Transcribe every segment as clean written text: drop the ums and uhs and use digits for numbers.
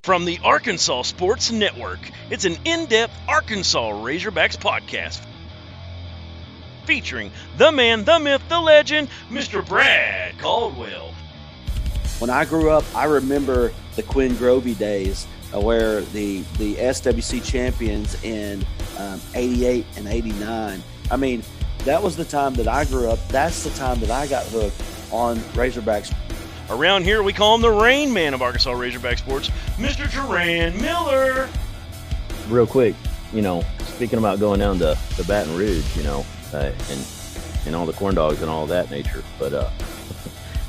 From the Arkansas Sports Network, it's an in-depth Arkansas Razorbacks podcast featuring the man, the myth, the legend, Mr. Brad Caldwell. When I grew up, I remember the Quinn Grovey days where the SWC champions in 88 and 89. I mean, that was the time that I grew up. That's the time that I got hooked on Razorbacks. Around here, we call him the Rain Man of Arkansas Razorback Sports, Mr. Duran Miller. Real quick, speaking about going down to Baton Rouge, and all the corn dogs and all that nature. But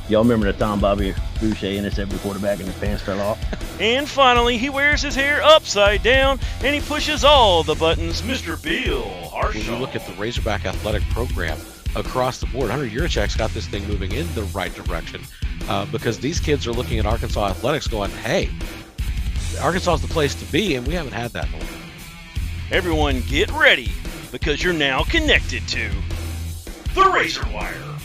y'all remember the time Bobby Boucher intercepted the quarterback and his pants fell off? And finally, he wears his hair upside down and he pushes all the buttons, Mr. Bill Harshaw. When you look at the Razorback athletic program across the board, Hunter Yurichak's got this thing moving in the right direction because these kids are looking at Arkansas athletics going, hey, Arkansas is the place to be, and we haven't had that in a while. Everyone get ready, because you're now connected to the RazorWire.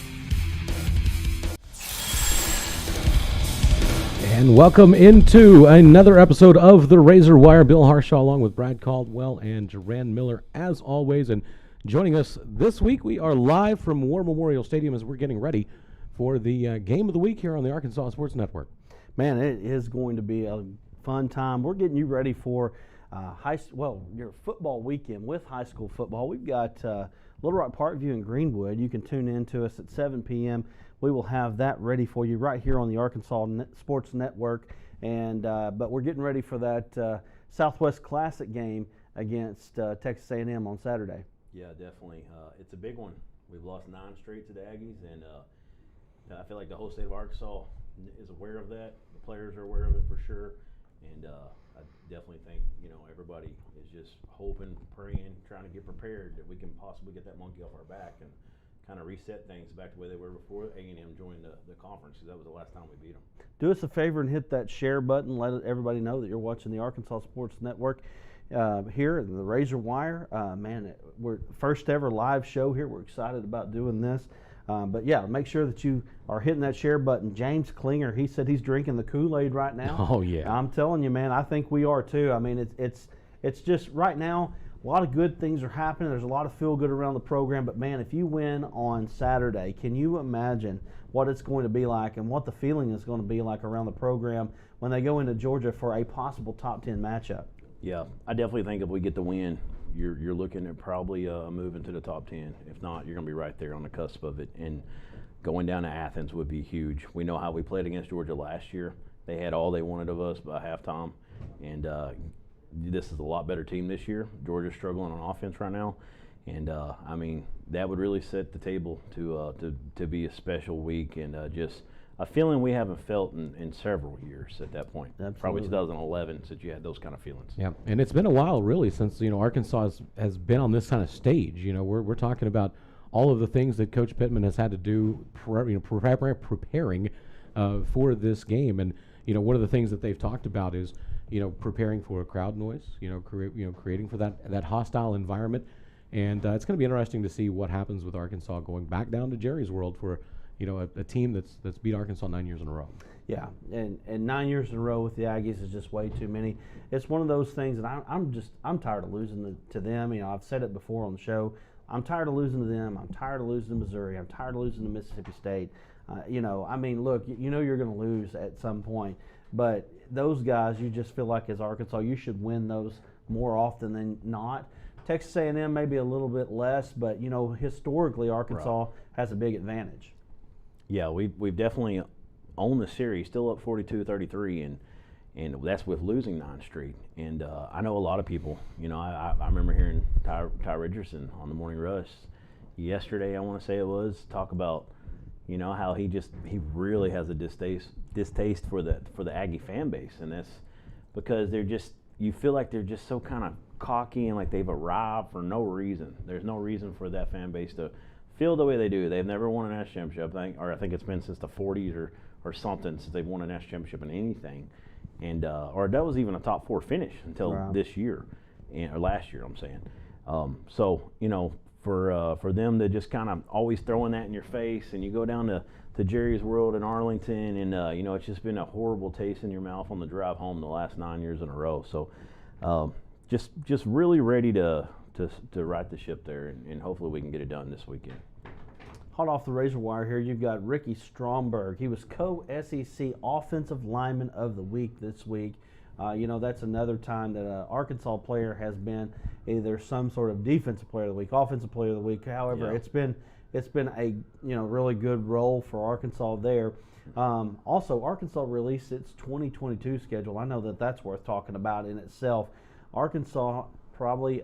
And welcome into another episode of the RazorWire. Bill Harshaw along with Brad Caldwell and Duran Miller as always. And joining us this week, we are live from War Memorial Stadium as we're getting ready for the game of the week here on the Arkansas Sports Network. Man, it is going to be a fun time. We're getting you ready for your football weekend with high school football. We've got Little Rock Parkview and Greenwood. You can tune in to us at 7 p.m. We will have that ready for you right here on the Arkansas Sports Network. And but we're getting ready for that Southwest Classic game against Texas A&M on Saturday. Yeah, definitely. It's a big one. We've lost 9 straight to the Aggies, and I feel like the whole state of Arkansas is aware of that. The players are aware of it for sure, and I definitely think everybody is just hoping, praying, trying to get prepared that we can possibly get that monkey off our back and kind of reset things back to the way they were before A&M joined the conference, because that was the last time we beat them. Do us a favor and hit that share button. Let everybody know that you're watching the Arkansas Sports Network. Here in the RazorWire. We're first ever live show here. We're excited about doing this. But yeah, make sure that you are hitting that share button. James Klinger, he said he's drinking the Kool-Aid right now. Oh yeah. I'm telling you, man, I think we are too. I mean, it's just right now a lot of good things are happening. There's a lot of feel good around the program. But man, if you win on Saturday, can you imagine what it's going to be like and what the feeling is going to be like around the program when they go into Georgia for a possible top 10 matchup? Yeah, I definitely think if we get the win, you're looking at probably moving to the top 10. If not, you're going to be right there on the cusp of it. And going down to Athens would be huge. We know how we played against Georgia last year. They had all they wanted of us by halftime. And this is a lot better team this year. Georgia's struggling on offense right now. And, that would really set the table to be a special week and just a feeling we haven't felt in several years at that point. Absolutely. Probably 2011 since you had those kind of feelings. Yeah, and it's been a while really since Arkansas has been on this kind of stage. We're talking about all of the things that Coach Pittman has had to do, preparing for this game. And one of the things that they've talked about is preparing for a crowd noise, creating for that hostile environment. And it's going to be interesting to see what happens with Arkansas going back down to Jerry's World for a team that's beat Arkansas 9 years in a row. Yeah, and 9 years in a row with the Aggies is just way too many. It's one of those things, and I'm tired of losing to them. I've said it before on the show. I'm tired of losing to them. I'm tired of losing to Missouri. I'm tired of losing to Mississippi State. Look, you're going to lose at some point, but those guys, you just feel like as Arkansas, you should win those more often than not. Texas A&M maybe a little bit less, but historically Arkansas has a big advantage. Yeah, we've definitely owned the series, still up 42-33, and that's with losing 9 straight. And I know a lot of people, I remember hearing Ty Richardson on the Morning Rush yesterday, I want to say it was, talk about, how he really has a distaste for the Aggie fan base, and that's because you feel like they're just so kind of cocky and like they've arrived for no reason. There's no reason for that fan base to feel the way they do. They've never won a national championship, I think it's been since the 40s or something since they've won a national championship in anything, and or that was even a top 4 finish until this year, or last year I'm saying. So for them to just kind of always throwing that in your face, and you go down to Jerry's World in Arlington, and you know, it's just been a horrible taste in your mouth on the drive home the last 9 years in a row. So just really ready to right the ship there, and hopefully we can get it done this weekend. Hot off the razor wire here, you've got Ricky Stromberg. He was co-SEC Offensive Lineman of the Week this week. You know, that's another time that an Arkansas player has been either some sort of defensive player of the week, offensive player of the week. However, Yeah. it's been a really good role for Arkansas there. Also, Arkansas released its 2022 schedule. I know that that's worth talking about in itself. Arkansas probably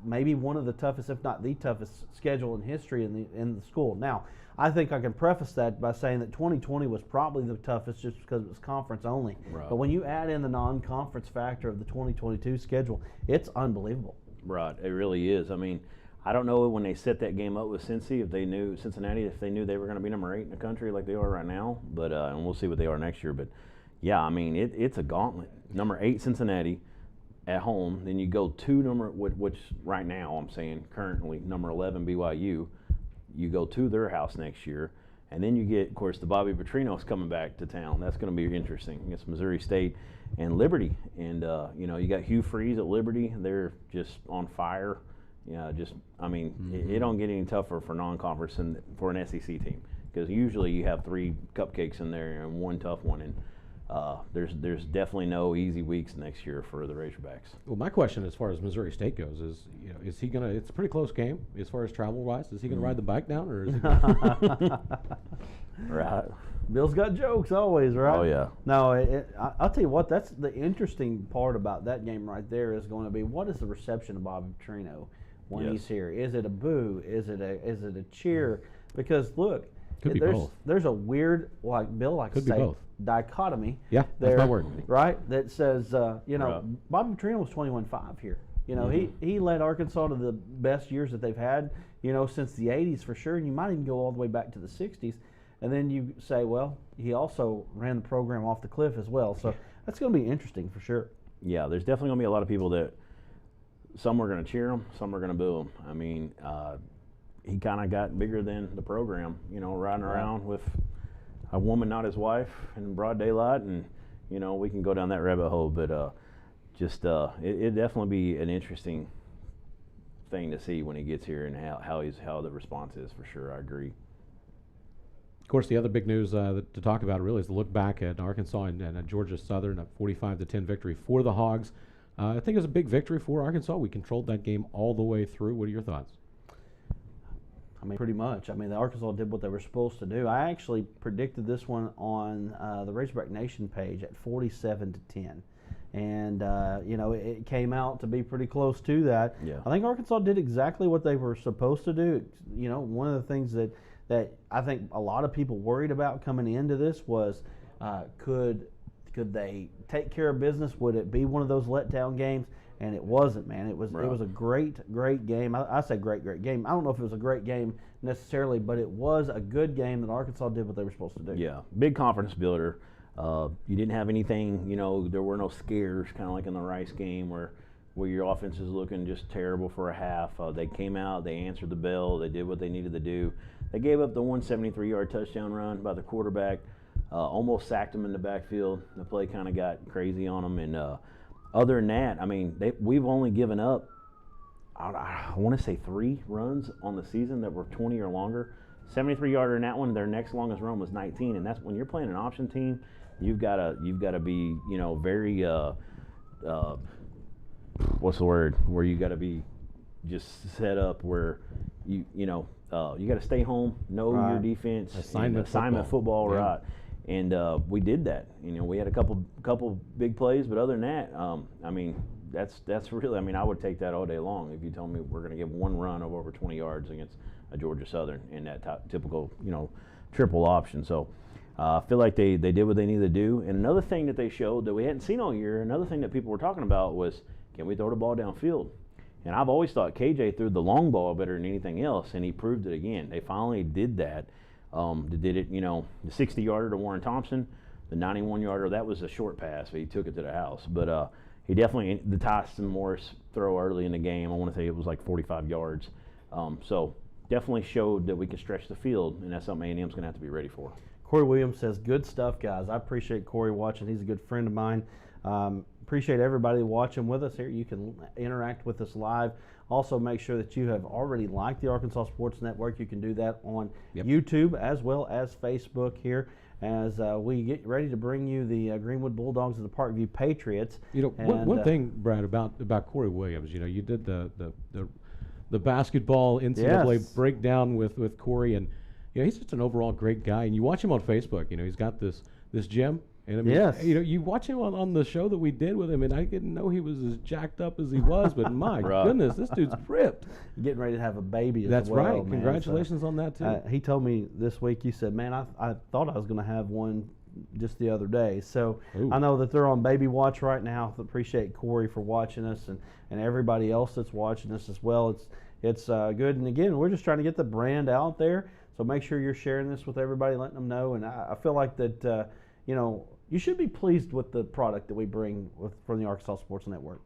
maybe one of the toughest, if not the toughest, schedule in history in the school. Now, I think I can preface that by saying that 2020 was probably the toughest just because it was conference only. Right. But when you add in the non-conference factor of the 2022 schedule, it's unbelievable. Right, it really is. I mean, I don't know when they set that game up with Cincinnati if they knew they were going to be number 8 in the country like they are right now. But and we'll see what they are next year. But yeah, I mean, it's a gauntlet. Number 8 Cincinnati at home, then you go to which right now I'm saying currently number 11 BYU. You go to their house next year, and then you get, of course, the Bobby Petrino's coming back to town. That's going to be interesting against Missouri State and Liberty, and you know, you got Hugh Freeze at Liberty. They're just on fire. Yeah, it don't get any tougher for non-conference and for an SEC team, because usually you have 3 cupcakes in there and 1 tough one, and there's definitely no easy weeks next year for the Razorbacks. Well, my question as far as Missouri State goes is, you know, is he gonna? It's a pretty close game as far as travel wise. Is he gonna ride the bike down, or is he? Right. Bill's got jokes always, right? Oh yeah. No, I'll tell you what. That's the interesting part about that game right there is going to be what is the reception of Bobby Petrino when Yes. he's here? Is it a boo? Is it a cheer? Because look, Could be both. there's a weird, like Bill likes Could to be say, both. dichotomy. Yeah, there, that's my word. Right? That says, you know, Right. Bobby Petrino was 21-5 here. You know, he led Arkansas to the best years that they've had, you know, since the 80s for sure, and you might even go all the way back to the 60s. And then you say, well, he also ran the program off the cliff as well. So that's going to be interesting for sure. Yeah, there's definitely going to be a lot of people that some are going to cheer him, some are going to boo him. I mean, he kind of got bigger than the program, you know, riding around with a woman, not his wife, in broad daylight, and you know, we can go down that rabbit hole. But it'd definitely be an interesting thing to see when he gets here and how the response is for sure. I agree. Of course, the other big news to talk about really is to look back at Arkansas and Georgia Southern, a 45-10 victory for the Hogs. I think it was a big victory for Arkansas. We controlled that game all the way through. What are your thoughts? I mean, pretty much. I mean, the Arkansas did what they were supposed to do. I actually predicted this one on the Razorback Nation page at 47-10. And, you know, it came out to be pretty close to that. Yeah. I think Arkansas did exactly what they were supposed to do. You know, one of the things that I think a lot of people worried about coming into this was could they take care of business? Would it be one of those letdown games? And it wasn't, man. It was a great game. I say great game. I don't know if it was a great game necessarily, but it was a good game that Arkansas did what they were supposed to do. Yeah, big confidence builder. You didn't have anything, you know, there were no scares, kind of like in the Rice game where your offense is looking just terrible for a half. They came out, they answered the bell, they did what they needed to do. They gave up the 173-yard touchdown run by the quarterback, almost sacked him in the backfield. The play kind of got crazy on them, and other than that, I mean, we've only given up, I want to say 3 runs on the season that were 20 or longer. 73-yarder in that one. Their next longest run was 19, and that's when you're playing an option team. You've got to be, you know, very what's the word? Where you got to be just set up where you got to stay home, know your defense, Assignment football, yeah. right? And we did that. You know, we had a couple big plays, but other than that, I mean, that's really. I mean, I would take that all day long if you told me we're going to give one run of over 20 yards against a Georgia Southern in that typical, you know, triple option. So I feel like they did what they needed to do. And another thing that they showed that we hadn't seen all year, another thing that people were talking about was, can we throw the ball downfield? And I've always thought KJ threw the long ball better than anything else, and he proved it again. They finally did that. They did it, you know, the 60-yarder to Warren Thompson, the 91-yarder, that was a short pass, but he took it to the house. But he definitely, the Tyson Morris throw early in the game, I want to say it was like 45 yards. So definitely showed that we can stretch the field, and that's something A&M's going to have to be ready for. Corey Williams says, good stuff, guys. I appreciate Corey watching. He's a good friend of mine. Appreciate everybody watching with us here. You can interact with us live. Also, make sure that you have already liked the Arkansas Sports Network. You can do that on YouTube as well as Facebook here as we get ready to bring you the Greenwood Bulldogs and the Parkview Patriots. You know, one thing, Brad, about Corey Williams, you know, you did the basketball NCAA breakdown with Corey, and you know, he's just an overall great guy. And you watch him on Facebook, you know, he's got this gym. And I mean, you know, you watch him on the show that we did with him, and I didn't know he was as jacked up as he was, but my goodness, this dude's ripped. Getting ready to have a baby as That's well. right. Man. Congratulations on that, too. He told me this week, you said, man, I thought I was going to have one just the other day. So I know that they're on baby watch right now. I appreciate Corey for watching us and everybody else that's watching us as well. It's good. And again, we're just trying to get the brand out there. So make sure you're sharing this with everybody, letting them know. And I feel like that, you know, you should be pleased with the product that we bring from the Arkansas Sports Network.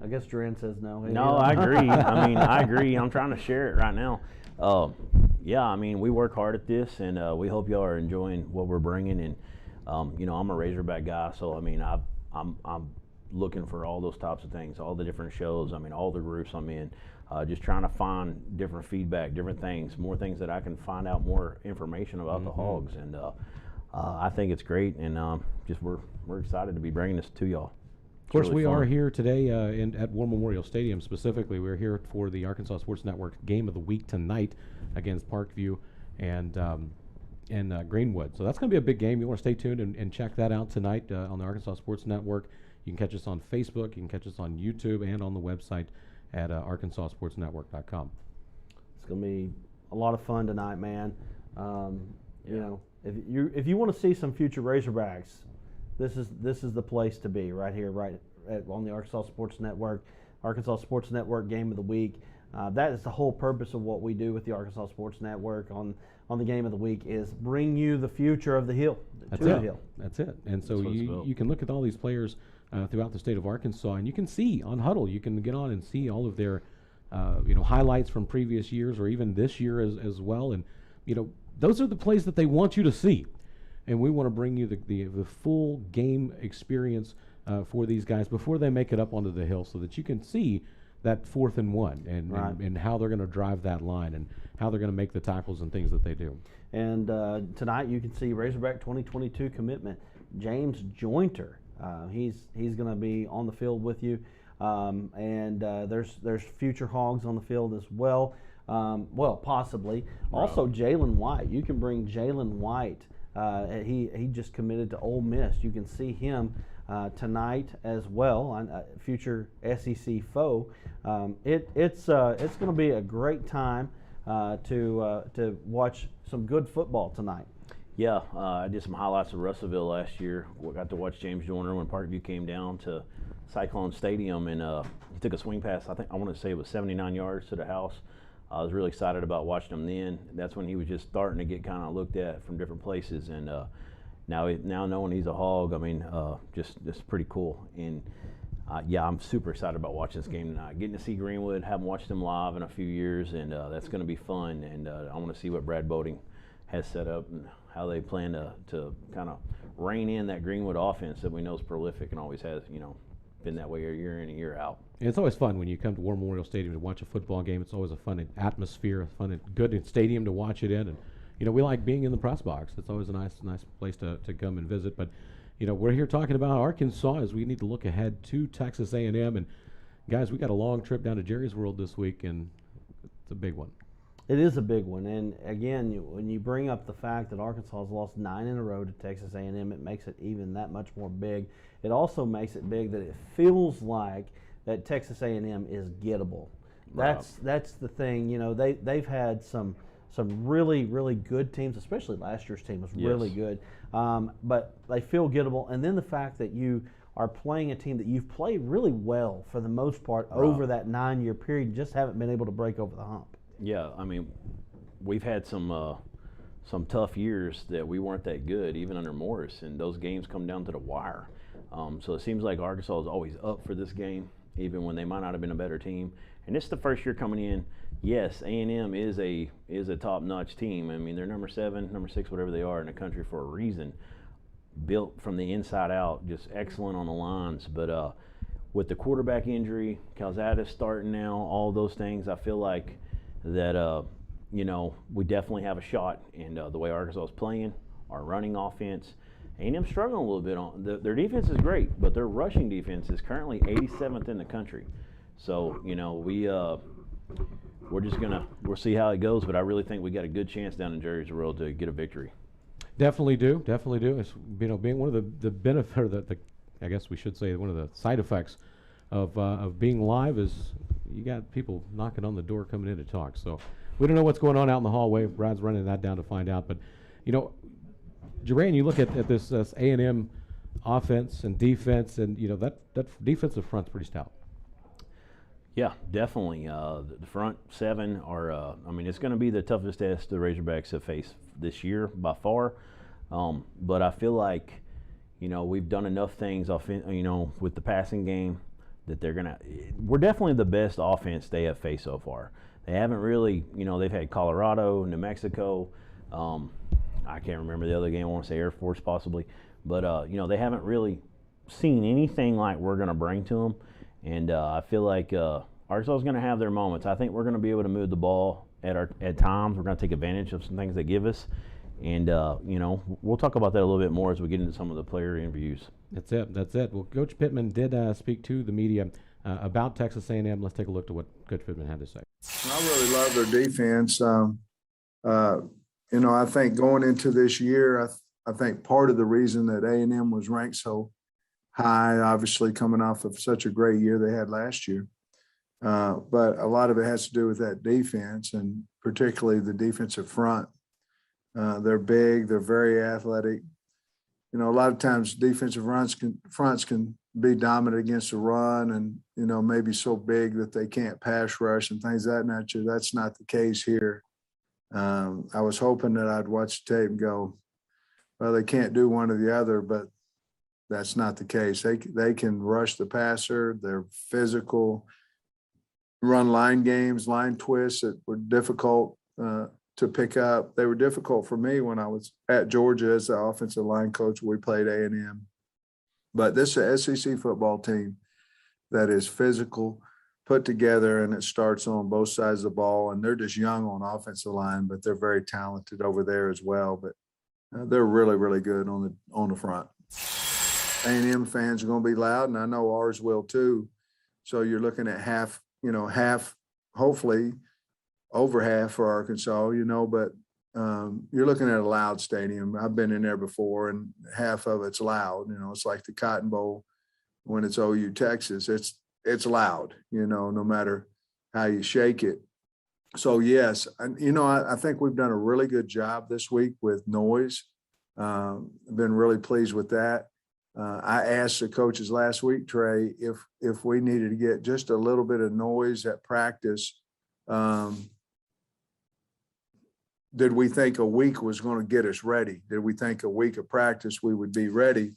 I guess Duran says no. No, I agree. I mean, I agree. I'm trying to share it right now. Yeah, I mean, we work hard at this, and we hope y'all are enjoying what we're bringing. And you know, I'm a Razorback guy, so I mean, I'm looking for all those types of things, all the different shows. I mean, all the groups I'm in. Just trying to find different feedback, different things, more things that I can find out more information about the Hogs, and I think it's great, and just we're excited to be bringing this to y'all. Of course, we are here today at War Memorial Stadium specifically. We're here for the Arkansas Sports Network Game of the Week tonight against Parkview and Greenwood. So that's going to be a big game. You want to stay tuned and check that out tonight on the Arkansas Sports Network. You can catch us on Facebook, you can catch us on YouTube, and on the website at arkansassportsnetwork.com. It's going to be a lot of fun tonight, man. You know, if you want to see some future Razorbacks, this is the place to be right here, on the Arkansas Sports Network. Arkansas Sports Network Game of the Week. That is the whole purpose of what we do with the Arkansas Sports Network on the Game of the Week, is bring you the future of the Hill. The Hill. That's it. And so you can look at all these players throughout the state of Arkansas, and you can see on Huddle, you can get on and see all of their highlights from previous years or even this year as well. And you know, those are the plays that they want you to see, and we want to bring you the full game experience for these guys before they make it up onto the hill, so that you can see that 4th and 1 and how they're going to drive that line and how they're going to make the tackles and things that they do. And tonight you can see Razorback 2022 commitment James Jointer. He's going to be on the field with you, and there's future Hogs on the field as well. Well, possibly. Also, Jalen White. You can bring Jalen White. He just committed to Ole Miss. You can see him tonight as well. Future SEC foe. It's going to be a great time to watch some good football tonight. Yeah, I did some highlights of Russellville last year. We got to watch James Joyner when Parkview came down to Cyclone Stadium, and he took a swing pass. I want to say it was 79 yards to the house. I was really excited about watching him then. That's when he was just starting to get kind of looked at from different places, and now knowing he's a Hog, I mean, just pretty cool. And yeah, I'm super excited about watching this game tonight. Getting to see Greenwood, haven't watched them live in a few years, and that's going to be fun. And I want to see what Brad Boating has set up and how they plan to kind of rein in that Greenwood offense that we know is prolific and always has, you know, been that way year in and year out. And it's always fun when you come to War Memorial Stadium to watch a football game. It's always a fun atmosphere, good stadium to watch it in. And, you know, we like being in the press box. It's always a nice place to come and visit. But, you know, we're here talking about Arkansas as we need to look ahead to Texas A&M. And, guys, we got a long trip down to Jerry's World this week, and it's a big one. It is a big one, and again, when you bring up the fact that Arkansas has lost 9 in a row to Texas A&M, it makes it even that much more big. It also makes it big that it feels like that Texas A&M is gettable. That's the thing. You know, they've had some really, really good teams, especially last year's team was really good, but they feel gettable. And then the fact that you are playing a team that you've played really well for the most part over that 9-year period, just haven't been able to break over the hump. Yeah, I mean, we've had some tough years that we weren't that good, even under Morris, and those games come down to the wire. So it seems like Arkansas is always up for this game, even when they might not have been a better team. And this is the first year coming in. Yes, A&M is a top-notch team. I mean, they're number 7, number 6, whatever they are in the country for a reason. Built from the inside out, just excellent on the lines. But with the quarterback injury, Calzada's starting now, all those things, I feel like that we definitely have a shot. And the way Arkansas is playing, our running offense, A&M struggling a little bit on their defense is great, but their rushing defense is currently 87th in the country. So we'll see how it goes, but I really think we got a good chance down in Jerry's World to get a victory. Definitely do. It's being one of the benefit, or I guess we should say one of the side effects of being live is you got people knocking on the door coming in to talk. So we don't know what's going on out in the hallway. Brad's running that down to find out. But Jerraine, you look at this A&M offense and defense, and that defensive front's pretty stout. Yeah, definitely. The front 7 are. It's going to be the toughest test the Razorbacks have faced this year by far. But I feel like, we've done enough things with the passing game that we're definitely the best offense they have faced so far. They haven't really, they've had Colorado, New Mexico. I can't remember the other game. I want to say Air Force possibly, but they haven't really seen anything like we're going to bring to them. And I feel like Arkansas is going to have their moments. I think we're going to be able to move the ball at times. We're going to take advantage of some things they give us. And, we'll talk about that a little bit more as we get into some of the player interviews. That's it. Well, Coach Pittman did speak to the media about Texas A&M. Let's take a look to what Coach Pittman had to say. I really love their defense. I think going into this year, I think part of the reason that A&M was ranked so high, obviously coming off of such a great year they had last year. But a lot of it has to do with that defense, and particularly the defensive front. They're big. They're very athletic. A lot of times defensive fronts can be dominant against the run and, maybe so big that they can't pass rush and things of that nature. That's not the case here. I was hoping that I'd watch the tape and go, well, they can't do one or the other, but that's not the case. They can rush the passer. They're physical, run line games, line twists that were difficult to pick up. They were difficult for me when I was at Georgia as the offensive line coach. We played A&M. But this is an SEC football team that is physical, put together, and it starts on both sides of the ball. And they're just young on offensive line, but they're very talented over there as well. But they're really, really good on the front. A&M fans are going to be loud, and I know ours will too. So you're looking at half, hopefully over half for Arkansas, but you're looking at a loud stadium. I've been in there before, and half of it's loud. It's like the Cotton Bowl when it's OU Texas. It's loud, no matter how you shake it. So, yes, I think we've done a really good job this week with noise. I've been really pleased with that. I asked the coaches last week, Trey, if we needed to get just a little bit of noise at practice. Did we think a week was going to get us ready? Did we think a week of practice we would be ready?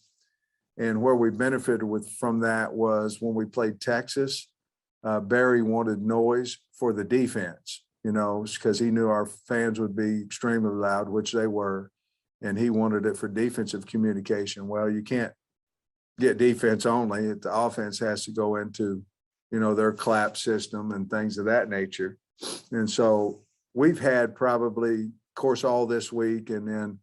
And where we benefited from that was when we played Texas, Barry wanted noise for the defense, because he knew our fans would be extremely loud, which they were, and he wanted it for defensive communication. Well, you can't get defense only. The offense has to go into, their clap system and things of that nature. And so we've had probably, of course, all this week, and then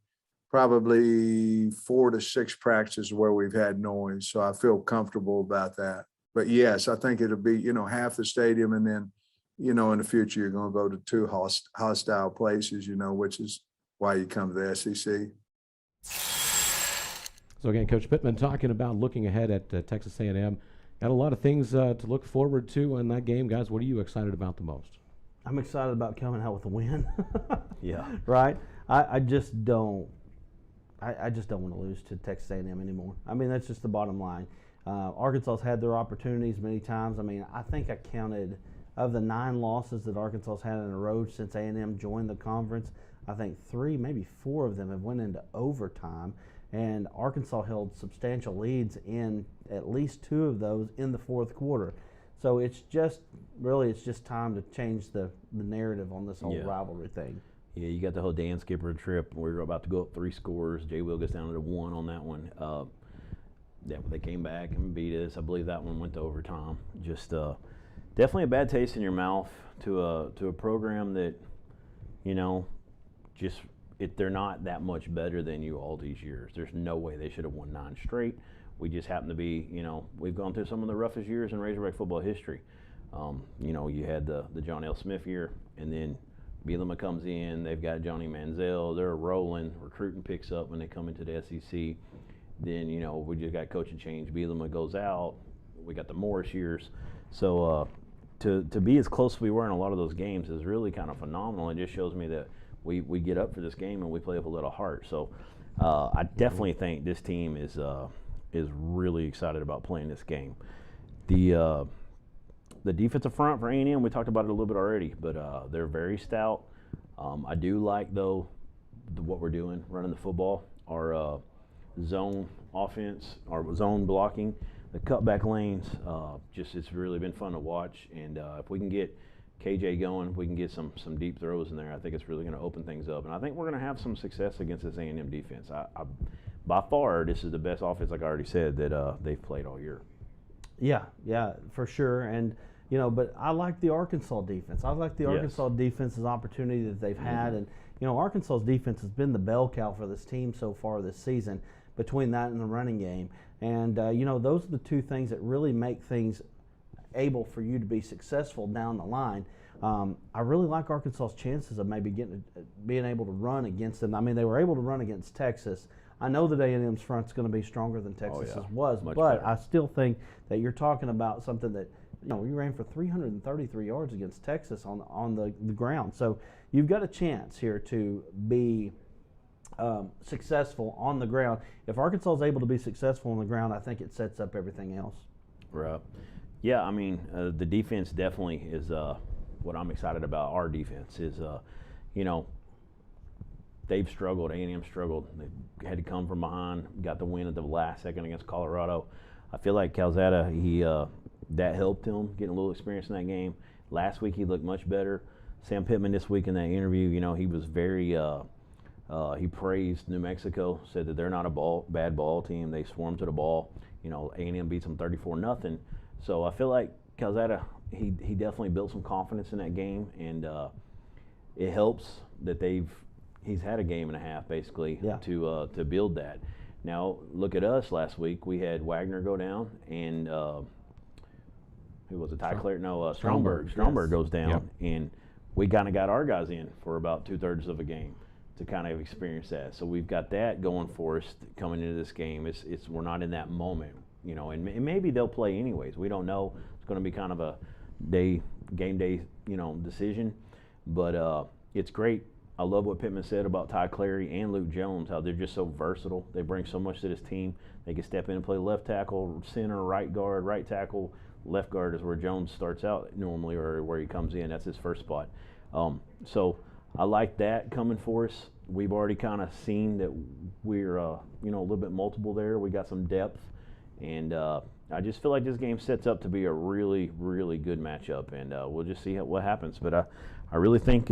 probably 4 to 6 practices where we've had noise. So I feel comfortable about that. But yes, I think it'll be, half the stadium. And then, in the future, you're going to go to 2 hostile places, which is why you come to the SEC. So again, Coach Pittman talking about looking ahead at Texas A&M. Got a lot of things to look forward to in that game. Guys, what are you excited about the most? I'm excited about coming out with a win. Yeah. Right? I just don't want to lose to Texas A&M anymore. That's just the bottom line. Arkansas's had their opportunities many times. I think I counted, of the 9 losses that Arkansas's had in a row since A&M joined the conference, I think 3, maybe 4 of them have went into overtime. And Arkansas held substantial leads in at least 2 of those in the fourth quarter. So it's just time to change the narrative on this whole rivalry thing. Yeah, you got the whole Dan Skipper trip. We were about to go up 3 scores. Jay Will gets down to 1 on that one. They came back and beat us. I believe that one went to overtime. Just definitely a bad taste in your mouth to a program that, they're not that much better than you all these years. There's no way they should have won 9 straight. We just happen to be, we've gone through some of the roughest years in Razorback football history. You had the John L. Smith year, and then Bielema comes in. They've got Johnny Manziel. They're rolling. Recruiting picks up when they come into the SEC. Then, we just got coaching change. Bielema goes out. We got the Morris years. So to be as close as we were in a lot of those games is really kind of phenomenal. It just shows me that we get up for this game and we play with a little heart. So I definitely think this team is really excited about playing this game. The defensive front for A&M, we talked about it a little bit already, but they're very stout. I do like, though, what we're doing, running the football. Our zone offense, our zone blocking, the cutback lanes, it's really been fun to watch. And if we can get KJ going, we can get some deep throws in there. I think it's really going to open things up. And I think we're going to have some success against this A&M defense. By far, this is the best offense, like I already said, that they've played all year. Yeah, for sure. And, but I like the Arkansas defense. I like the Arkansas defense's opportunity that they've had. And, Arkansas's defense has been the bell cow for this team so far this season, between that and the running game. And, those are the two things that really make things able for you to be successful down the line. I really like Arkansas's chances of maybe being able to run against them. I mean, they were able to run against Texas. I know that A&M's front's going to be stronger than Texas's was, Much but better. I still think that you're talking about something that, we ran for 333 yards against Texas on the ground. So you've got a chance here to be successful on the ground. If Arkansas is able to be successful on the ground, I think it sets up everything else. Right. Yeah, I mean, the defense definitely is what I'm excited about. Our defense is, they've struggled. A&M struggled. They had to come from behind, got the win at the last second against Colorado. I feel like Calzada, that helped him getting a little experience in that game. Last week he looked much better. Sam Pittman this week in that interview, he was very he praised New Mexico, said that they're not a bad ball team. They swarm to the ball. A&M beats them 34-0. So I feel like Calzada, he definitely built some confidence in that game, and it helps that he's had a game and a half basically to build that. Now look at us last week. We had Wagner go down, and who was it? Stromberg. Stromberg goes down, and we kind of got our guys in for about 2/3 of a game to kind of experience that. So we've got that going for us coming into this game. We're not in that moment, and maybe they'll play anyways. We don't know. It's going to be kind of a game day, decision. But it's great. I love what Pittman said about Ty Clary and Luke Jones, how they're just so versatile. They bring so much to this team. They can step in and play left tackle, center, right guard, right tackle. Left guard is where Jones starts out normally, or where he comes in. That's his first spot. So I like that coming for us. We've already kind of seen that we're, a little bit multiple there. We got some depth, and I just feel like this game sets up to be a really, really good matchup, and we'll just see what happens. But I really think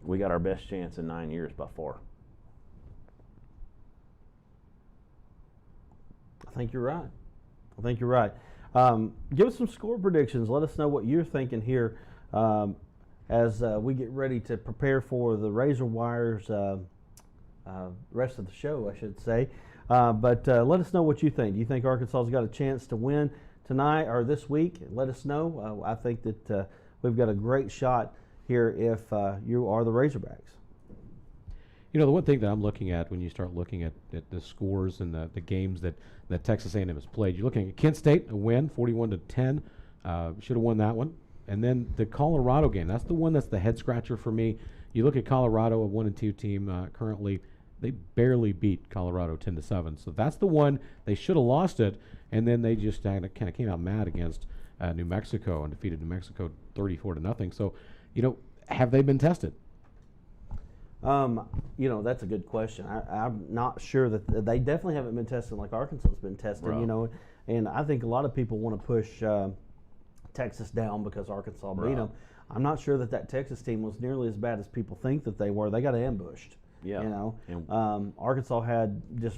we got our best chance in 9 years by far. I think you're right. Give us some score predictions. Let us know what you're thinking here as we get ready to prepare for the RazorWire's rest of the show, I should say. But let us know what you think. Do you think Arkansas's got a chance to win tonight or this week? Let us know. I think that we've got a great shot here if you are the Razorbacks. The one thing that I'm looking at when you start looking at the scores and the games that Texas A&M has played, you're looking at Kent State, a win, 41-10. Should have won that one. And then the Colorado game, that's the one that's the head scratcher for me. You look at Colorado, a 1-2 team currently. They barely beat Colorado 10-7. So that's the one they should have lost it, and then they just kind of came out mad against New Mexico and defeated New Mexico 34-0. So, have they been tested? That's a good question. I'm not sure that they definitely haven't been tested like Arkansas has been tested. Right. And I think a lot of people want to push Texas down because Arkansas beat Right. them. I'm not sure that Texas team was nearly as bad as people think that they were. They got ambushed. Yeah. You know, And Arkansas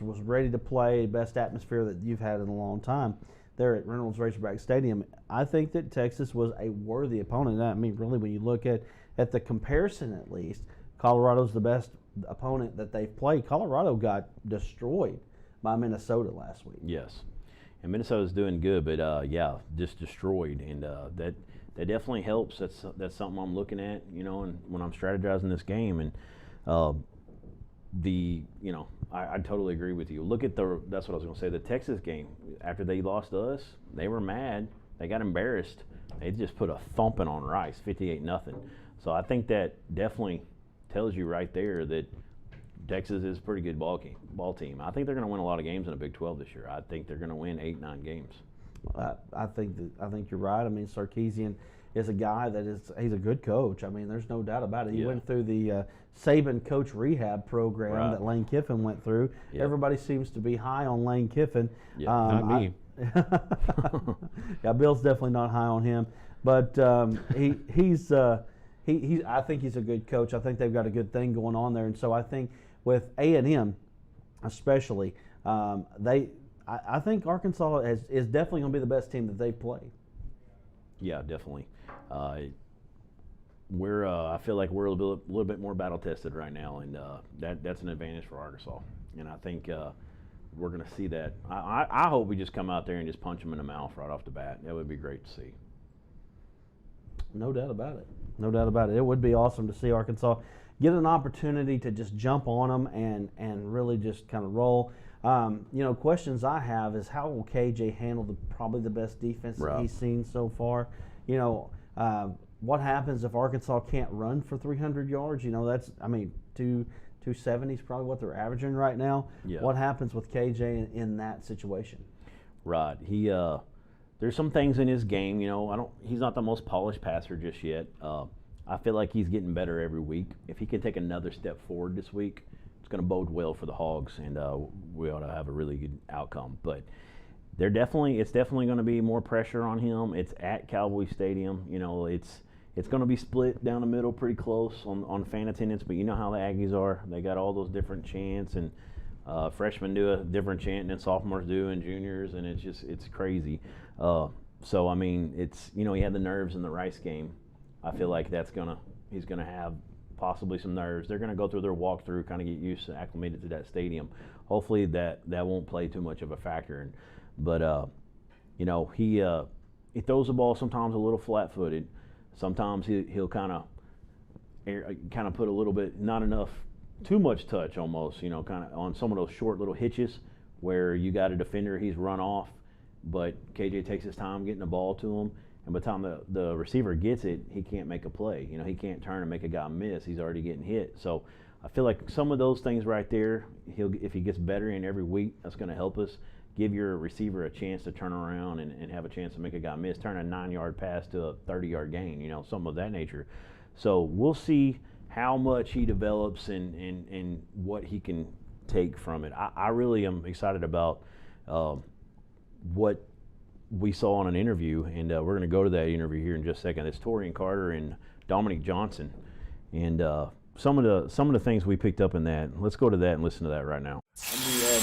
was ready to play, best atmosphere that you've had in a long time there at Reynolds Razorback Stadium. I think that Texas was a worthy opponent. I mean, really, when you look at the comparison, at least, Colorado's the best opponent that they've played. Colorado got destroyed by Minnesota last week. yes, and Minnesota's doing good, but yeah, just destroyed, and that definitely helps. That's something I'm looking at, you know, and when I'm strategizing this game, and I totally agree with you. Look at that's what I was going to say. The Texas game, after they lost to us, they were mad. They got embarrassed. They just put a thumping on Rice, 58-0. So I think that definitely tells you right there that Texas is a pretty good ball team. I think they're going to win a lot of games in the Big 12 this year. I think they're going to win 8-9 games. I think you're right. I mean, Sarkisian is a guy he's a good coach. I mean, there's no doubt about it. He went through the Saban coach rehab program that Lane Kiffin went through. Yep. Everybody seems to be high on Lane Kiffin. Not me. Yeah, Bill's definitely not high on him, but he's I think he's a good coach. I think they've got a good thing going on there, and so I think with A&M, especially, I think Arkansas is definitely going to be the best team that they've played. Yeah, definitely. I feel like we're a little bit more battle tested right now, and that's an advantage for Arkansas. And I think we're going to see that. I hope we just come out there and just punch them in the mouth right off the bat. That would be great to see. No doubt about it. No doubt about it. It would be awesome to see Arkansas get an opportunity to just jump on them and really just kind of roll. Questions I have is how will KJ handle probably the best defense that he's seen so far? What happens if Arkansas can't run for 300 yards? 270 is probably what they're averaging right now. Yeah. What happens with KJ in that situation? Right. There's some things in his game, he's not the most polished passer just yet. I feel like he's getting better every week. If he can take another step forward this week, it's going to bode well for the Hogs, and we ought to have a really good outcome. But it's definitely going to be more pressure on him. It's at Cowboy Stadium. It's going to be split down the middle pretty close on fan attendance, but you know how the Aggies are. They got all those different chants, and freshmen do a different chant than sophomores do and juniors, and it's crazy. So, I mean, he had the nerves in the Rice game. I feel like he's going to have possibly some nerves. They're going to go through their walkthrough, kind of get used to acclimated to that stadium. Hopefully that won't play too much of a factor. But he throws the ball sometimes a little flat-footed. Sometimes he'll kind of put a little bit, not enough, too much touch almost, kind of on some of those short little hitches where you got a defender, he's run off, but KJ takes his time getting the ball to him. And by the time the receiver gets it, he can't make a play. He can't turn and make a guy miss. He's already getting hit. So I feel like some of those things right there, if he gets better in every week, that's going to help us. Give your receiver a chance to turn around and have a chance to make a guy miss, turn a 9-yard pass to a 30-yard gain, something of that nature. So we'll see how much he develops and what he can take from it. I really am excited about what we saw in an interview, and we're going to go to that interview here in just a second. It's Torian Carter and Dominic Johnson, and some of the things we picked up in that. Let's go to that and listen to that right now.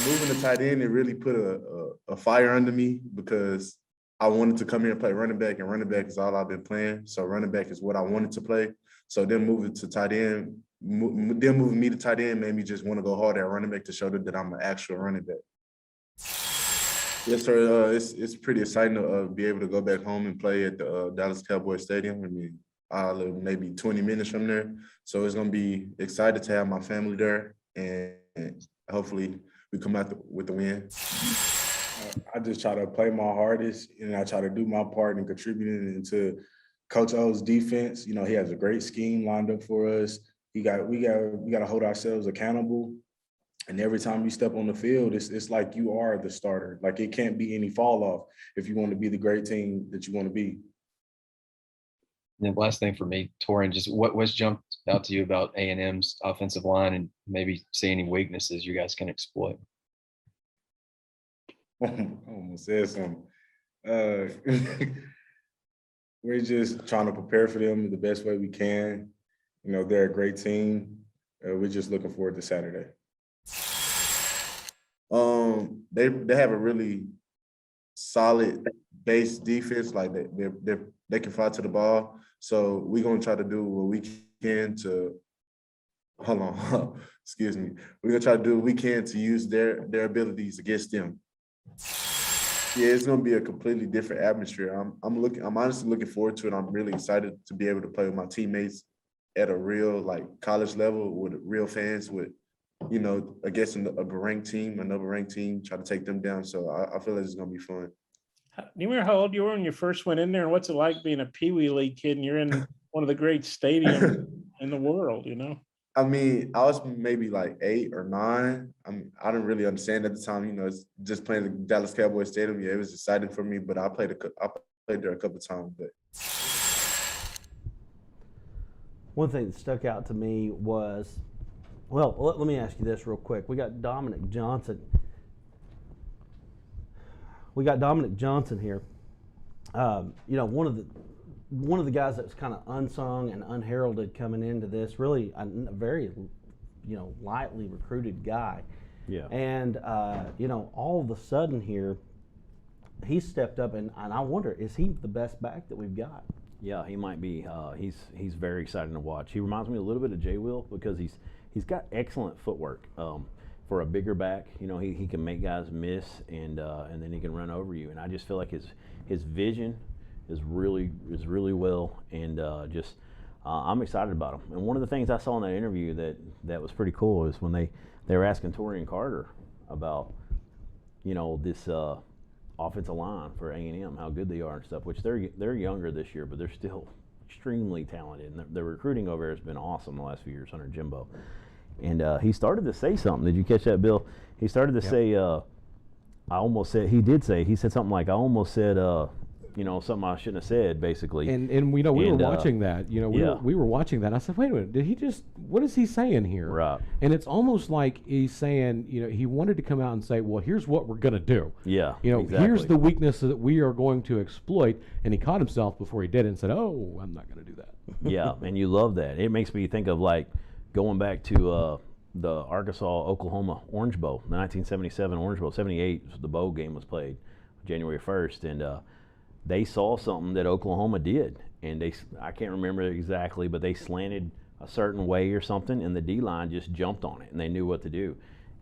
Moving to tight end, it really put a fire under me because I wanted to come here and play running back, and running back is all I've been playing. So running back is what I wanted to play. So then moving to tight end, moving me to tight end made me just want to go hard at running back to show that I'm an actual running back. Yes, sir. It's pretty exciting to be able to go back home and play at the Dallas Cowboys Stadium. I mean, I live maybe 20 minutes from there. So it's going to be excited to have my family there, and hopefully we come out with the win. I just try to play my hardest, and I try to do my part in contributing into Coach O's defense. He has a great scheme lined up for us. We got to hold ourselves accountable. And every time you step on the field, it's like you are the starter. Like, it can't be any fall off if you want to be the great team that you want to be. And the last thing for me, Torian, just what's jumped out to you about A&M's offensive line, and maybe see any weaknesses you guys can exploit? I almost said something. We're just trying to prepare for them the best way we can. You know, they're a great team. We're just looking forward to Saturday. They have a really solid base defense. Like they can fly to the ball. So we're gonna try to do what we can to. Hold on, excuse me. We're gonna try to do what we can to use their abilities against them. Yeah, it's gonna be a completely different atmosphere. I'm honestly looking forward to it. I'm really excited to be able to play with my teammates at a real like college level with real fans with, you know, against another ranked team, try to take them down. So I feel like it's gonna be fun. Do you remember how old you were when you first went in there, and what's it like being a Pee Wee League kid and you're in one of the great stadiums in the world, you know? I mean, I was maybe like 8 or 9. I didn't really understand at the time. You know, it's just playing the Dallas Cowboys Stadium. Yeah, it was exciting for me. But I played there a couple of times. But one thing that stuck out to me was, well, let me ask you this real quick. We got Dominic Johnson. Here. You know, one of the guys that was kind of unsung and unheralded coming into this, really a very, you know, lightly recruited guy. Yeah. And, you know, all of a sudden here, he stepped up, and I wonder, is he the best back that we've got? Yeah, he might be. He's very exciting to watch. He reminds me a little bit of Jay Will because he's got excellent footwork. For a bigger back, you know, he can make guys miss, and then he can run over you. And I just feel like his vision is really well, and I'm excited about him. And one of the things I saw in that interview that was pretty cool is when they were asking Torian Carter about, you know, this offensive line for A&M, how good they are and stuff, which they're younger this year, but they're still extremely talented. And the recruiting over there has been awesome the last few years under Jimbo. And he started to say something. Did you catch that, Bill? He started to say, he said something like, I almost said, you know, something I shouldn't have said, basically. And we know we were watching that. You know, we were watching that. I said, wait a minute, what is he saying here? Right. And it's almost like he's saying, you know, he wanted to come out and say, well, here's what we're going to do. Yeah, you know, exactly. Here's the weakness that we are going to exploit. And he caught himself before he did it and said, oh, I'm not going to do that. Yeah, and you love that. It makes me think of like going back to the Arkansas-Oklahoma Orange Bowl, the 1977 Orange Bowl. 78, the bowl game was played January 1st, and they saw something that Oklahoma did, and I can't remember exactly, but they slanted a certain way or something, and the D-line just jumped on it, and they knew what to do.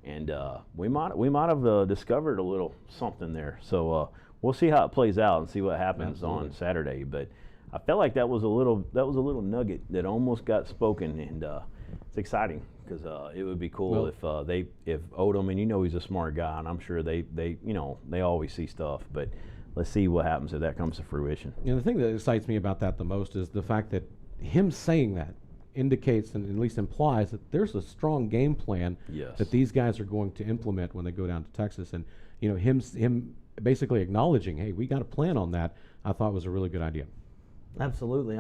And we might have discovered a little something there. So we'll see how it plays out and see what happens on Saturday. But I felt like that was a little nugget that almost got spoken, and it's exciting because it would be cool if Odom, and you know he's a smart guy, and I'm sure they always see stuff, but let's see what happens if that comes to fruition. And the thing that excites me about that the most is the fact that him saying that indicates and at least implies that there's a strong game plan that these guys are going to implement when they go down to Texas. And you know, him basically acknowledging, hey, we got a plan on that, I thought was a really good idea. Absolutely.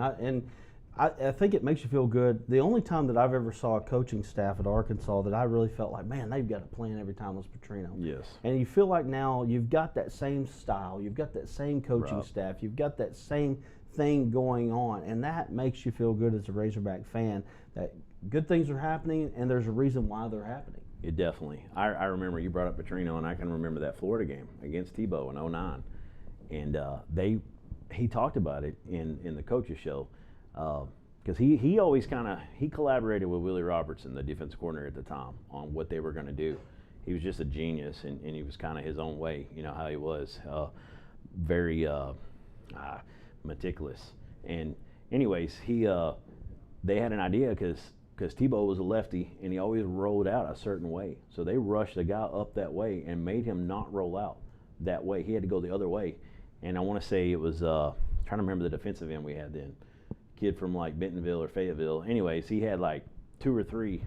I think it makes you feel good. The only time that I've ever saw a coaching staff at Arkansas that I really felt like, man, they've got a plan every time was Petrino. Yes. And you feel like now you've got that same style, you've got that same coaching staff, you've got that same thing going on, and that makes you feel good as a Razorback fan that good things are happening and there's a reason why they're happening. It definitely. I remember you brought up Petrino, and I can remember that Florida game against Tebow in 2009, and he talked about it in the coaches show. Because he always he collaborated with Willie Robertson, the defensive coordinator at the time, on what they were going to do. He was just a genius, and he was kind of his own way, you know how he was, very meticulous. And anyways, they had an idea because Tebow was a lefty, and he always rolled out a certain way. So they rushed the guy up that way and made him not roll out that way. He had to go the other way. And I want to say it was trying to remember the defensive end we had then. Kid from like Bentonville or Fayetteville. Anyways, he had like 2 or 3,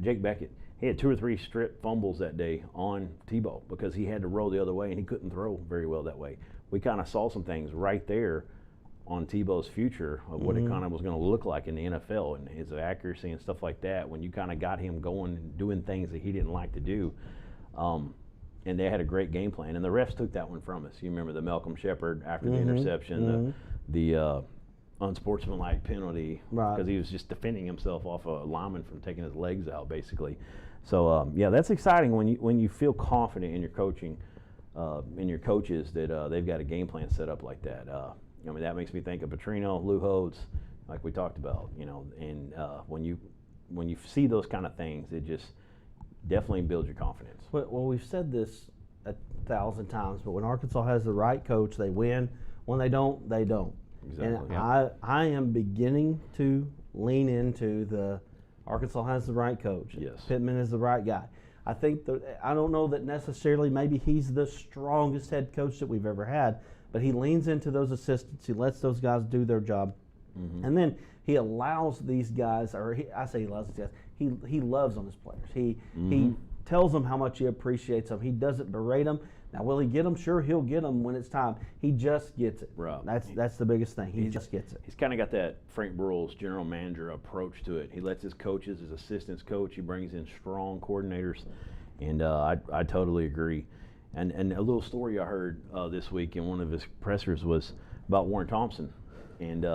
Jake Beckett, he had 2 or 3 strip fumbles that day on Tebow because he had to roll the other way and he couldn't throw very well that way. We kind of saw some things right there on Tebow's future of what it kind of was going to look like in the NFL and his accuracy and stuff like that when you kind of got him going and doing things that he didn't like to do. And they had a great game plan, and the refs took that one from us. You remember the Malcolm Shepard after the interception, the unsportsmanlike penalty Right. because he was just defending himself off a lineman from taking his legs out, basically. So yeah, that's exciting when you feel confident in your coaching, in your coaches that they've got a game plan set up like that. I mean, that makes me think of Petrino, Lou Holtz, like we talked about. And when you see those kind of things, it just definitely builds your confidence. Well, we've said this 1,000 times, but when Arkansas has the right coach, they win. When they don't, they don't. Exactly. And I am beginning to lean into the Arkansas has the right coach. Yes. Pittman is the right guy. I think I don't know that necessarily maybe he's the strongest head coach that we've ever had, but he leans into those assistants. He lets those guys do their job. Mm-hmm. And then he allows these guys, I say he allows these guys, he loves on his players. He tells them how much he appreciates them. He doesn't berate them. Now, will he get them? Sure, he'll get them when it's time. He just gets it. Right. That's the biggest thing. He just gets it. He's kind of got that Frank Burrell's general manager approach to it. He lets his coaches, his assistants coach. He brings in strong coordinators, and I totally agree. And a little story I heard this week in one of his pressers was about Warren Thompson, and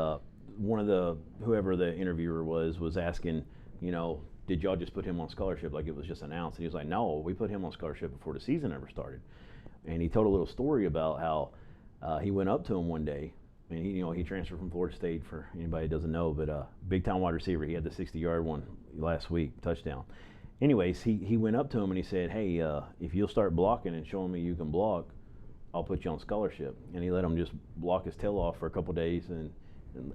one of whoever the interviewer was asking, did y'all just put him on scholarship like it was just announced? And he was like, no, we put him on scholarship before the season ever started. And he told a little story about how he went up to him one day, and he transferred from Florida State, for anybody who doesn't know, but big time wide receiver. He had the 60-yard one last week, touchdown. Anyways, he went up to him and he said, hey, if you'll start blocking and showing me you can block, I'll put you on scholarship. And he let him just block his tail off for a couple days, and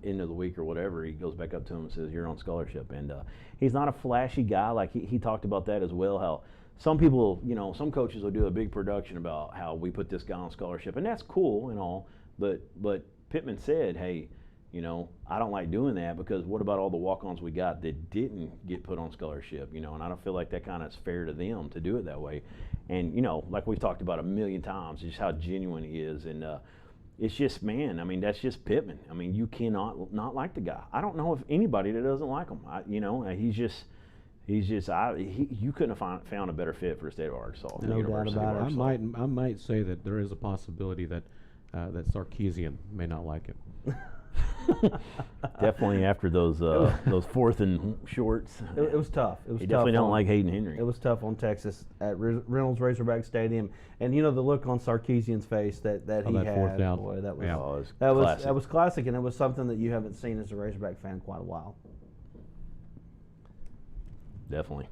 end of the week or whatever, he goes back up to him and says, you're on scholarship. And he's not a flashy guy. Like he talked about that as well, how some people, some coaches will do a big production about how we put this guy on scholarship, and that's cool and all, but Pittman said, hey, I don't like doing that, because what about all the walk-ons we got that didn't get put on scholarship, and I don't feel like that kind of is fair to them to do it that way. And, like we've talked about a million times, just how genuine he is. And it's just, man, I mean, that's just Pittman. I mean, you cannot not like the guy. I don't know if anybody that doesn't like him. You couldn't have found a better fit for the state of Arkansas. No doubt about it. I might say that there is a possibility that Sarkisian may not like him. Definitely after those 4th and shorts. It was tough. It was he tough. Definitely don't like Hayden Henry. It was tough on Texas at Reynolds Razorback Stadium, and the look on Sarkisian's face that he that had. fourth down. Boy, that was classic. That was classic, and it was something that you haven't seen as a Razorback fan in quite a while. Definitely.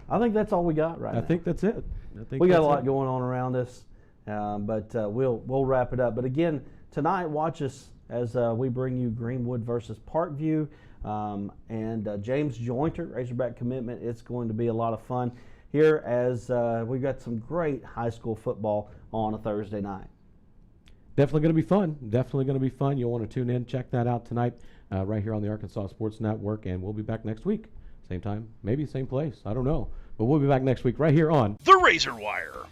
I think that's all we got right now. I think that's it. We got a lot going on around us, but we'll wrap it up. But again, tonight, watch us as we bring you Greenwood versus Parkview, and James Jointer, Razorback commitment. It's going to be a lot of fun here as we've got some great high school football on a Thursday night. Definitely going to be fun. Definitely going to be fun. You'll want to tune in, check that out tonight, right here on the Arkansas Sports Network, and we'll be back next week. Same time, maybe same place. I don't know. But we'll be back next week right here on The Razor Wire.